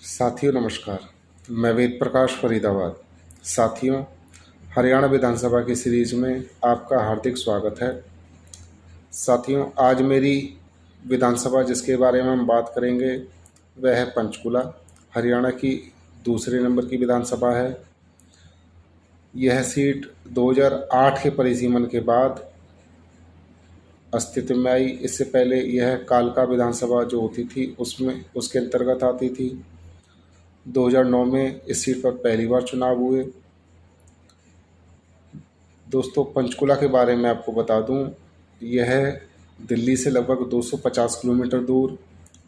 साथियों नमस्कार। मैं वेद प्रकाश फरीदाबाद। साथियों, हरियाणा विधानसभा की सीरीज में आपका हार्दिक स्वागत है। साथियों, आज मेरी विधानसभा जिसके बारे में हम बात करेंगे वह है पंचकुला। हरियाणा की दूसरे नंबर की विधानसभा है। यह सीट 2008 के परिसीमन के बाद अस्तित्व में आई। इससे पहले यह कालका विधानसभा जो होती थी उसके अंतर्गत आती थी। 2009 में इस सीट पर पहली बार चुनाव हुए। दोस्तों, पंचकुला के बारे में आपको बता दूं, यह दिल्ली से लगभग 250 किलोमीटर दूर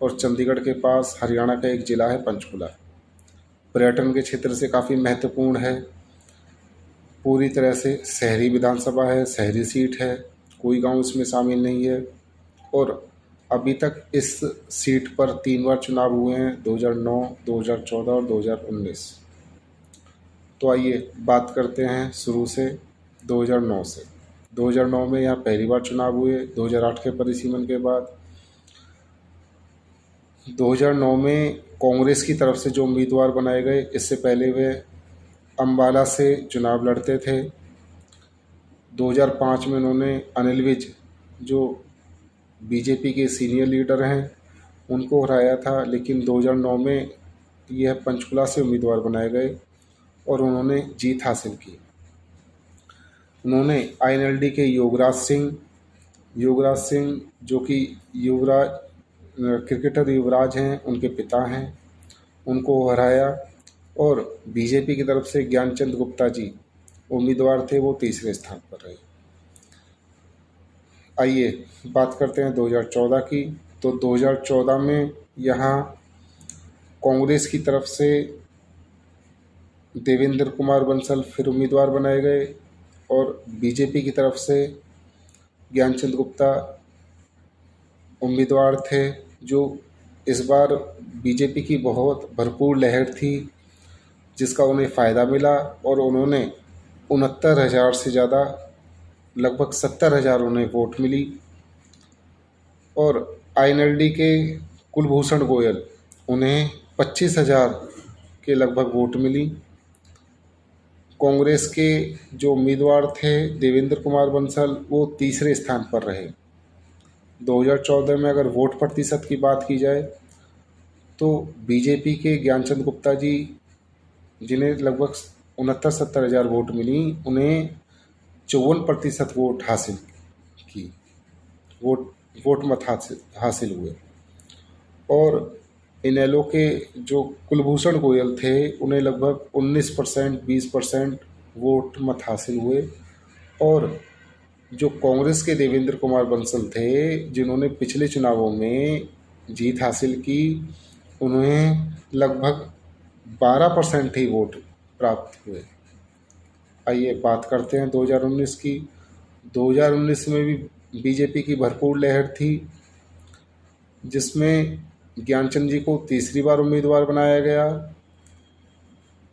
और चंडीगढ़ के पास हरियाणा का एक ज़िला है पंचकुला। पर्यटन के क्षेत्र से काफ़ी महत्वपूर्ण है। पूरी तरह से शहरी विधानसभा है, शहरी सीट है, कोई गांव इसमें शामिल नहीं है। और अभी तक इस सीट पर 3 बार चुनाव हुए हैं, 2009, 2014 और 2019। तो आइए बात करते हैं शुरू से 2009 से। 2009 में यहाँ पहली बार चुनाव हुए 2008 के परिसीमन के बाद। 2009 में कांग्रेस की तरफ से जो उम्मीदवार बनाए गए, इससे पहले वे अम्बाला से चुनाव लड़ते थे। 2005 में उन्होंने अनिल विज, जो बीजेपी के सीनियर लीडर हैं, उनको हराया था। लेकिन 2009 में यह पंचकुला से उम्मीदवार बनाए गए और उन्होंने जीत हासिल की। उन्होंने आईएनएलडी के योगराज सिंह जो कि क्रिकेटर युवराज हैं, उनके पिता हैं, उनको हराया। और बीजेपी की तरफ से ज्ञानचंद गुप्ता जी उम्मीदवार थे, वो तीसरे स्थान पर रहे। आइए बात करते हैं 2014 की। तो 2014 में यहाँ कांग्रेस की तरफ से देवेंद्र कुमार बंसल फिर उम्मीदवार बनाए गए और बीजेपी की तरफ से ज्ञानचंद गुप्ता उम्मीदवार थे। जो इस बार बीजेपी की बहुत भरपूर लहर थी, जिसका उन्हें फ़ायदा मिला और उन्होंने 69,000 से ज़्यादा, लगभग 70,000 उन्हें वोट मिली। और आईएनएलडी के कुलभूषण गोयल, उन्हें 25,000 के लगभग वोट मिली। कांग्रेस के जो उम्मीदवार थे देवेंद्र कुमार बंसल, वो तीसरे स्थान पर रहे। 2014 में अगर वोट प्रतिशत की बात की जाए तो बीजेपी के ज्ञानचंद गुप्ता जी, जिन्हें लगभग 69-70,000 वोट मिली, उन्हें 54% वोट हासिल की वोट मत हासिल हुए। और इनेलो के जो कुलभूषण गोयल थे, उन्हें लगभग 19%, 20% वोट मत हासिल हुए। और जो कांग्रेस के देवेंद्र कुमार बंसल थे, जिन्होंने पिछले चुनावों में जीत हासिल की, उन्हें लगभग 12% ही वोट प्राप्त हुए। आइए बात करते हैं 2019 की। 2019 में भी बीजेपी की भरपूर लहर थी, जिसमें ज्ञानचंद जी को तीसरी बार उम्मीदवार बनाया गया।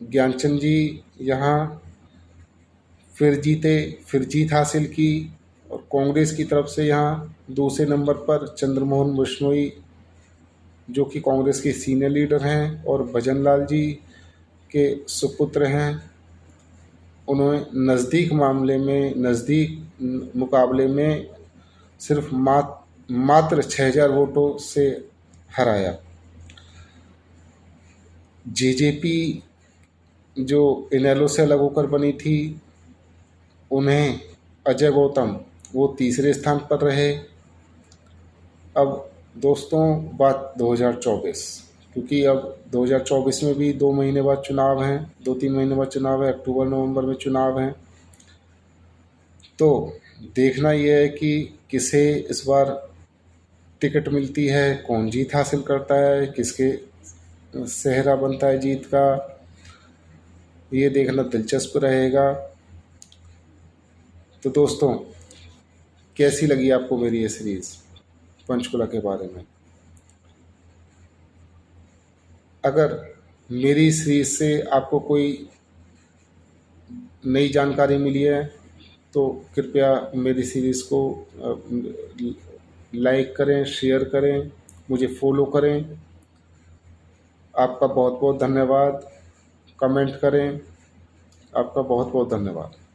ज्ञानचंद जी यहाँ फिर जीत हासिल की। और कांग्रेस की तरफ से यहाँ दूसरे नंबर पर चंद्रमोहन बिश्नोई, जो कि कांग्रेस के सीनियर लीडर हैं और भजन लाल जी के सुपुत्र हैं, उन्होंने नज़दीक मुकाबले में सिर्फ मात्र 6,000 वोटों से हराया। जेजेपी जो इनेलो से अलग होकर बनी थी, उन्हें अजय गौतम, वो तीसरे स्थान पर रहे। अब दोस्तों, बात 2024, क्योंकि अब 2024 में भी 2 महीने बाद चुनाव हैं, 2-3 महीने बाद चुनाव है, अक्टूबर नवंबर में चुनाव हैं। तो देखना यह है कि किसे इस बार टिकट मिलती है, कौन जीत हासिल करता है, किसके सेहरा बनता है जीत का, ये देखना दिलचस्प रहेगा। तो दोस्तों, कैसी लगी आपको मेरी ये सीरीज़ पंचकुला के बारे में? अगर मेरी सीरीज़ से आपको कोई नई जानकारी मिली है तो कृपया मेरी सीरीज़ को लाइक करें, शेयर करें, मुझे फॉलो करें। आपका बहुत बहुत धन्यवाद। कमेंट करें। आपका बहुत बहुत धन्यवाद।